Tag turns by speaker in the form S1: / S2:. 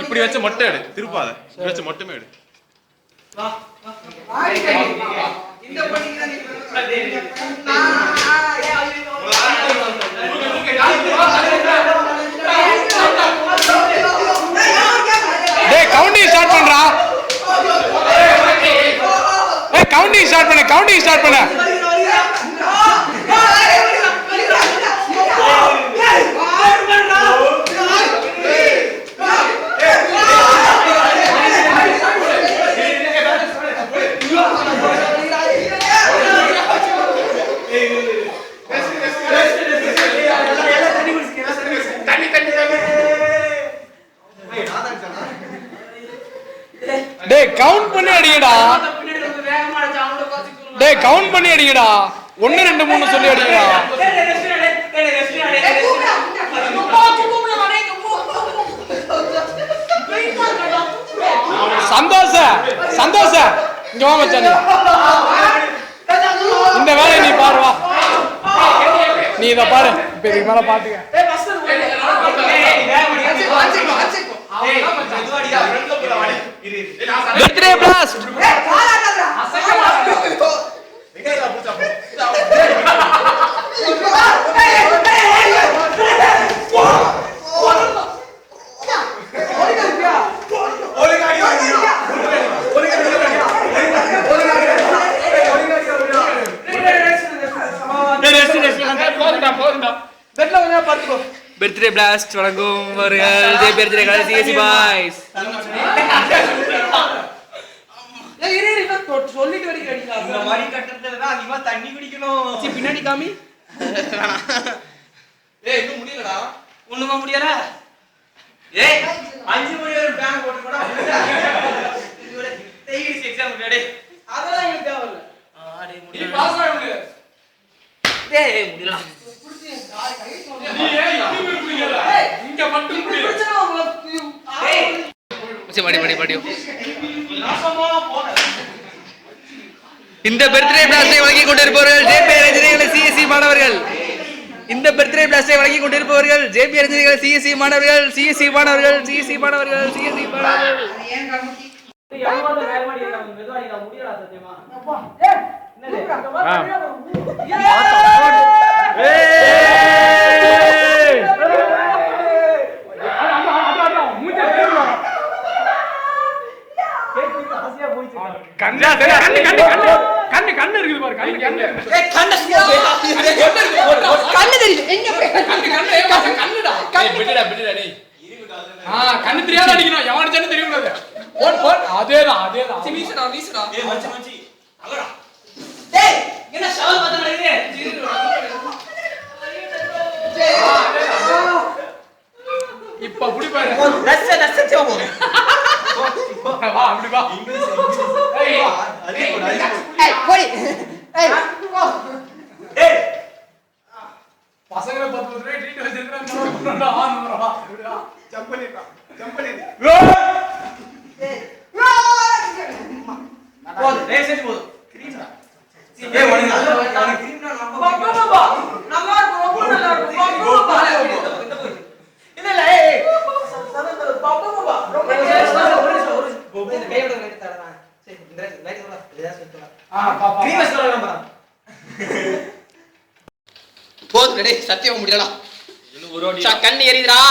S1: இப்படி வச்ச மொட்டை எடு, திருப்பாத வச்ச மொட்டமே எடு.
S2: கவுண்டிங் ஸ்டார்ட் பண்றா. கவுண்டிங் ஸ்டார்ட் பண்ணு, கவுண்டிங் ஸ்டார்ட் பண்ணு. டேய் கவுண்ட் பண்ணி அடிங்கடா. டேய் கவுண்ட் பண்ணி அடிங்கடா. 1 2 3 சொல்லி அடிங்கடா. சந்தோஷ சந்தோஷ இங்க வா மச்சான். இந்த வேலையை நீ பாரு வா. நீ இத பாரு. இப்ப இதுக்கு மேல பாத்துக்க. birthday blast birthday blast வழங்குவர்கள் Jai birthday colour CSC boys. சொல்லிட்டு வடி கடிடா. இந்த மாதிரி கட்டறதுல தான் அதிகமா தண்ணி குடிக்கணும். சி பின்னாடி காமி. ஏய் இன்னும் முடியலடா. ஒண்ணுமா முடியல. ஏய் 5 மணி வரை பிளான் போட்டு கூட இதுவரை தேய்ஸ் எக்ஸாம் டேய். அதெல்லாம் எனக்கு தேவை இல்ல. டேய் முடியல. நீ பாஸ் ஆக முடியல. டேய் முடியல. நீ ஏய் இது முடியல. இங்க மட்டும் முடியல. ஏய் மடி மடி நாசமா போற. இந்த பர்த்டே பிளாஸ்டை வழங்கி கொண்டிருப்பவர்கள் ஜேபி ரஜினிகளை சிஎஸ்சி மாணவர்கள். இந்த பர்த்டே பிளாஸ்டை வழங்கி கொண்டிருப்பவர்கள் ஜேபி ரஜினிகளை சிஎஸ்சி மாணவர்கள். சிஎஸ்சி மாணவர்கள் சிஎஸ்சி மாணவர்கள் சிஎஸ்சி மாணவர்கள். ஏன் கமிட்டி யாவாத வேல்மாடி மெதுவாடி நான் முடியல சத்தியமா. அப்பா ஏய் என்னது கண்ணு இருக்குது பாரு. கண்ணு தெரியும் எங்க கண்ணு தெரியாத அடிக்கணும். எவன் அடிச்சானு தெரியும். அதேதான் அதேதான். இப்ப புடி பாரு. வா அப்படி வா. ஏய் ஏய் போடி. ஏய் ஏய் பசங்கள 10 ரூபாய் ட்ரீட் வச்சிருக்காங்க. வா ஜம்ப் பண்ணிடா. ஜம்ப் பண்ணி. ஏய் போடு ரேஸ் போடு. கிரீம்டா. ஏய் வணி நான் கிரீம்டா நம்ம பா. நல்லா இருக்கு. ரொம்ப நல்லா இருக்கு. இல்ல இல்ல ஏய் பாப்பா ரொம்ப இந்த கையோட லைட் தரடா. சரி இந்த லைட் போடா. இதா செட்டா. பாப்பா கிரீம் ஸ்டோர் நம்பர். போடு டேய் சத்தியம் முடியலடா. இன்னும் ஒரு ஓடி. கண்ணு எரியுதுடா.